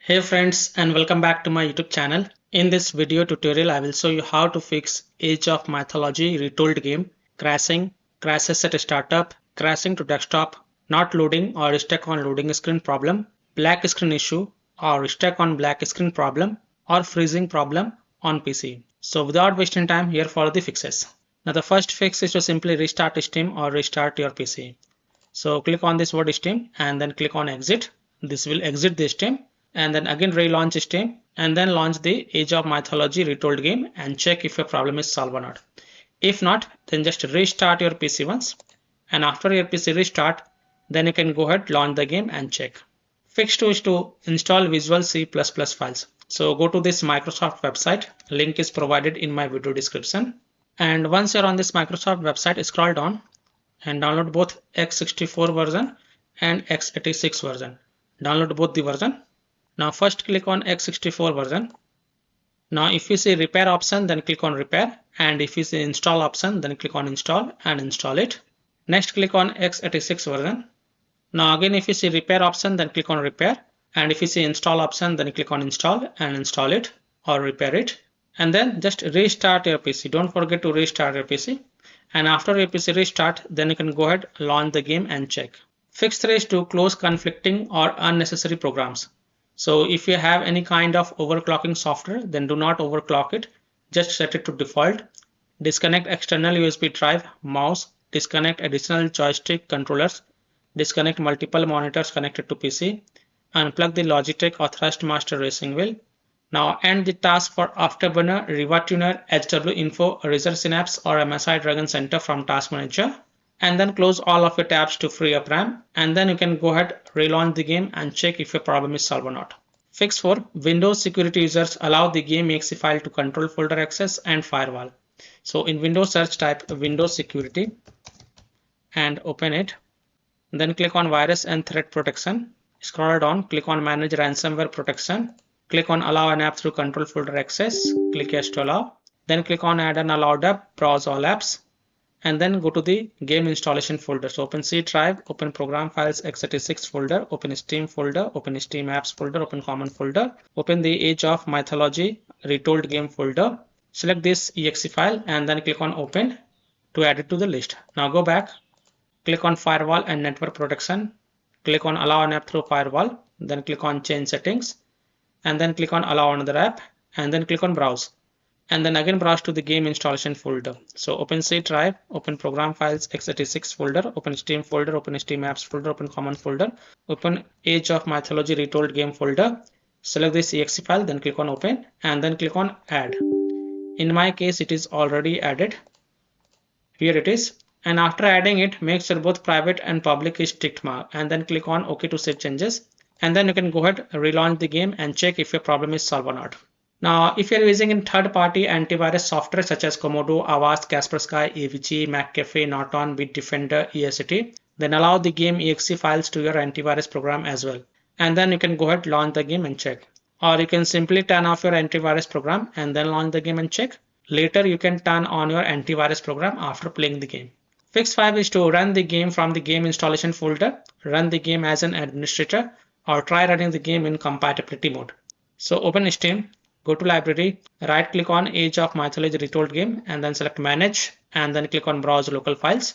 Hey friends, and welcome back to my YouTube channel. In this video tutorial I will show you how to fix Age of Mythology Retold game, crashes at startup, crashing to desktop, not loading or stuck on loading screen problem, black screen issue or stuck on black screen problem, or freezing problem on PC. So without wasting time, here follow the fixes. Now the first fix is to simply restart Steam or restart your PC. So click on this word Steam and then click on exit. This will exit the Steam, and then again relaunch Steam and then launch the Age of Mythology Retold game and check if your problem is solved or not. If not, then just restart your PC once, and after your PC restart, then you can go ahead, launch the game and check. Fix 2 is to install Visual C++ files. So go to this Microsoft website, link is provided in my video description. And once you're on this Microsoft website, scroll down and download both x64 version and x86 version. Download both the version. Now first click on x64 version. Now if you see repair option, then click on repair, and if you see install option, then click on install and install it. Next click on x86 version. Now again if you see repair option, then click on repair, and if you see install option, then click on install and install it or repair it, and then just restart your PC. Don't forget to restart your PC, and after your PC restart, then you can go ahead, launch the game and check. Fix 3 is to close conflicting or unnecessary programs. So if you have any kind of overclocking software, then do not overclock it. Just set it to default. Disconnect external USB drive, mouse, disconnect additional joystick controllers, disconnect multiple monitors connected to PC, unplug the Logitech authorized master racing wheel. Now end the task for Afterburner, Riva Tuner, HW Info, Razor Synapse or MSI Dragon Center from Task Manager, and then close all of your tabs to free up RAM, and then you can go ahead, relaunch the game and check if your problem is solved or not. Fix 4. Windows security users allow the game exe file to control folder access and firewall. So in Windows search, type Windows security and open it. Then click on virus and threat protection. Scroll down, click on manage ransomware protection. Click on allow an app through control folder access. Click yes to allow. Then click on add an allowed app, browse all apps, and then go to the game installation folder. So open C drive, open program files x86 folder, open Steam folder, open Steam apps folder, open common folder, open the Age of Mythology Retold game folder, select this exe file and then click on open to add it to the list. Now go back, click on firewall and network protection, click on allow an app through firewall, then click on change settings, and then click on allow another app, and then click on browse, and then again browse to the game installation folder. So open C drive, open program files x86 folder, open Steam folder, open Steam apps folder, open common folder, open Age of Mythology Retold game folder, select this exe file, then click on open and then click on add. In my case it is already added. Here it is, and after adding it, make sure both private and public is ticked mark, and then click on OK to save changes, and then you can go ahead, relaunch the game and check if your problem is solved or not. Now, if you're using in third-party antivirus software such as Komodo, Avast, Kaspersky, AVG, McAfee, Norton, Bitdefender, EST, then allow the game exe files to your antivirus program as well. And then you can go ahead, launch the game and check. Or you can simply turn off your antivirus program and then launch the game and check. Later, you can turn on your antivirus program after playing the game. Fix 5 is to run the game from the game installation folder, run the game as an administrator, or try running the game in compatibility mode. So open Steam. Go to library, right click on Age of Mythology Retold game and then select manage and then click on browse local files.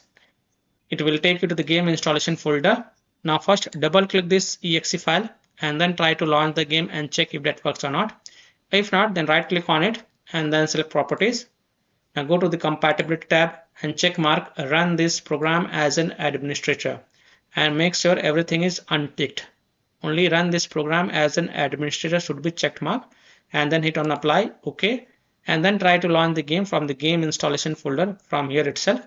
It will take you to the game installation folder. Now first double click this exe file and then try to launch the game and check if that works or not. If not, then right click on it and then select properties. Now go to the compatibility tab and check mark run this program as an administrator and make sure everything is unticked. Only run this program as an administrator should be checked mark, and then hit on apply, OK, and then try to launch the game from the game installation folder from here itself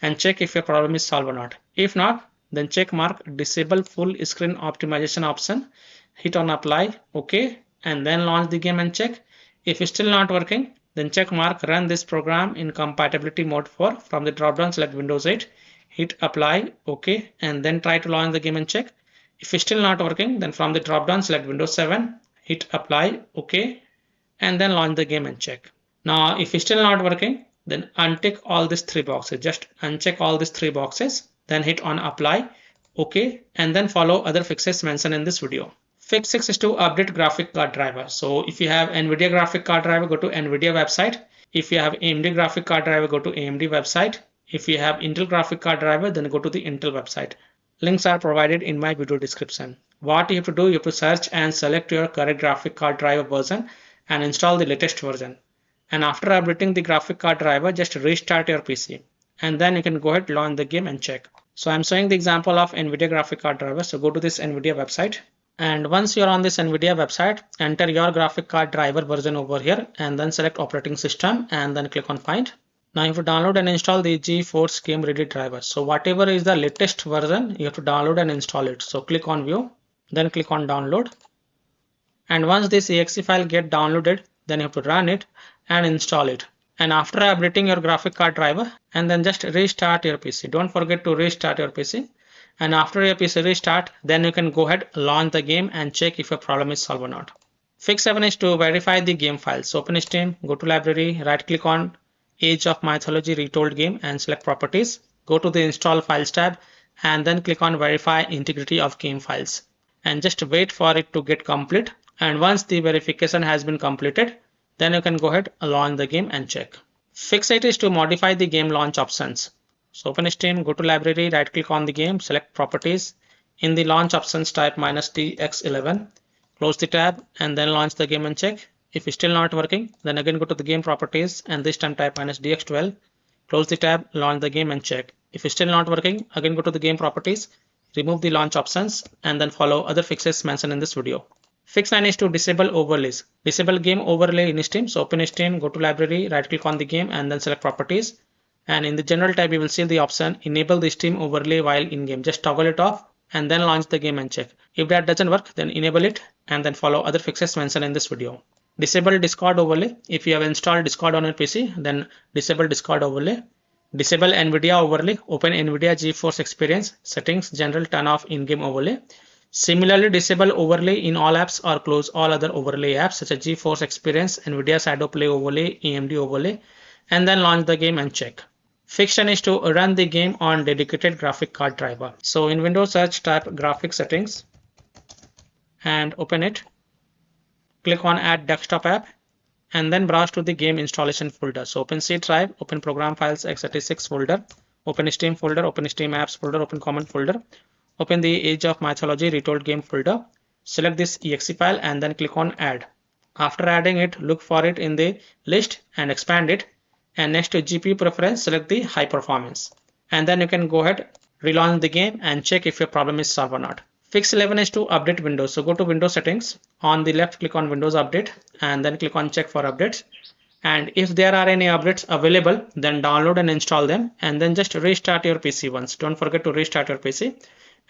and check if your problem is solved or not. If not, then check mark disable full screen optimization option, hit on apply, OK, and then launch the game and check. If it's still not working, then check mark run this program in compatibility mode 4. From the drop down, select Windows 8, hit apply, OK, and then try to launch the game and check. If it's still not working, then from the drop down, select Windows 7, hit apply, OK, and then launch the game and check. Now if it's still not working, then untick all these 3 boxes. Just uncheck all these 3 boxes, then hit on apply, OK, and then follow other fixes mentioned in this video. Fix 6 is to update graphic card driver. So if you have NVIDIA graphic card driver, go to NVIDIA website. If you have AMD graphic card driver, go to AMD website. If you have Intel graphic card driver, then go to the Intel website. Links are provided in my video description. What you have to do, you have to search and select your correct graphic card driver version and install the latest version. And after updating the graphic card driver, just restart your PC. And then you can go ahead, launch the game and check. So I'm showing the example of NVIDIA graphic card driver. So go to this NVIDIA website. And once you're on this NVIDIA website, enter your graphic card driver version over here and then select operating system and then click on find. Now you have to download and install the GeForce Game Ready driver. So whatever is the latest version, you have to download and install it. So click on view, then click on download. And once this exe file get downloaded, then you have to run it and install it. And after updating your graphic card driver, and then just restart your PC. Don't forget to restart your PC. And after your PC restart, then you can go ahead, launch the game and check if your problem is solved or not. Fix 7 is to verify the game files. So open Steam, go to library, right click on Age of Mythology Retold game and select properties. Go to the install files tab and then click on verify integrity of game files. And just wait for it to get complete. And once the verification has been completed, then you can go ahead, launch the game and check. Fix 8 is to modify the game launch options. So open Steam, go to library, right click on the game, select properties. In the launch options, type -DX11. Close the tab and then launch the game and check. If it's still not working, then again go to the game properties and this time type -DX12. Close the tab, launch the game and check. If it's still not working, again go to the game properties, remove the launch options and then follow other fixes mentioned in this video. Fix 9 is to disable overlays. Disable game overlay in Steam. So open Steam, go to library, right click on the game and then select properties. And in the general tab, you will see the option enable the Steam overlay while in game. Just toggle it off and then launch the game and check. If that doesn't work, then enable it and then follow other fixes mentioned in this video. Disable Discord overlay. If you have installed Discord on your PC, then disable Discord overlay. Disable NVIDIA overlay. Open NVIDIA GeForce Experience settings, general, turn off in-game overlay. Similarly, disable overlay in all apps or close all other overlay apps such as GeForce Experience, NVIDIA Shadow Play overlay, AMD overlay, and then launch the game and check. Fix 10 is to run the game on dedicated graphic card driver. So in Windows search, type graphic settings and open it. Click on add desktop app and then browse to the game installation folder. So open C drive, open program files x86 folder, open Steam folder, open Steam apps folder, open common folder, open the Age of Mythology Retold game folder, select this exe file and then click on add. After adding it, look for it in the list and expand it. And next to GPU preference, select the high performance. And then you can go ahead, relaunch the game and check if your problem is solved or not. Fix 11 is to update Windows. So go to Windows settings. On the left, click on Windows Update and then click on check for updates. And if there are any updates available, then download and install them and then just restart your PC once. Don't forget to restart your PC.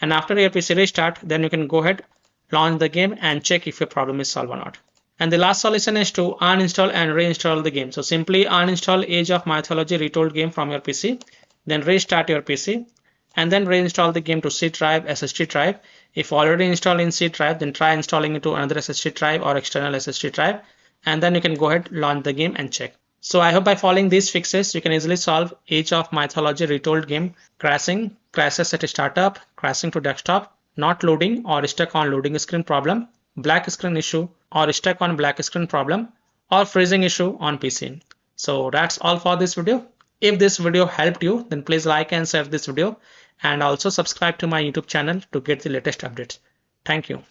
And after your PC restart, then you can go ahead, launch the game and check if your problem is solved or not. And the last solution is to uninstall and reinstall the game. So simply uninstall Age of Mythology Retold game from your PC, then restart your PC and then reinstall the game to C drive, SSD drive. If already installed in C drive, then try installing it to another SSD drive or external SSD drive. And then you can go ahead, launch the game and check. So I hope by following these fixes, you can easily solve Age of Mythology Retold game crashing, crashes at startup, crashing to desktop, not loading or stuck on loading screen problem, black screen issue or stuck on black screen problem, or freezing issue on PC. So that's all for this video. If this video helped you, then please like and share this video and also subscribe to my YouTube channel to get the latest updates. Thank you.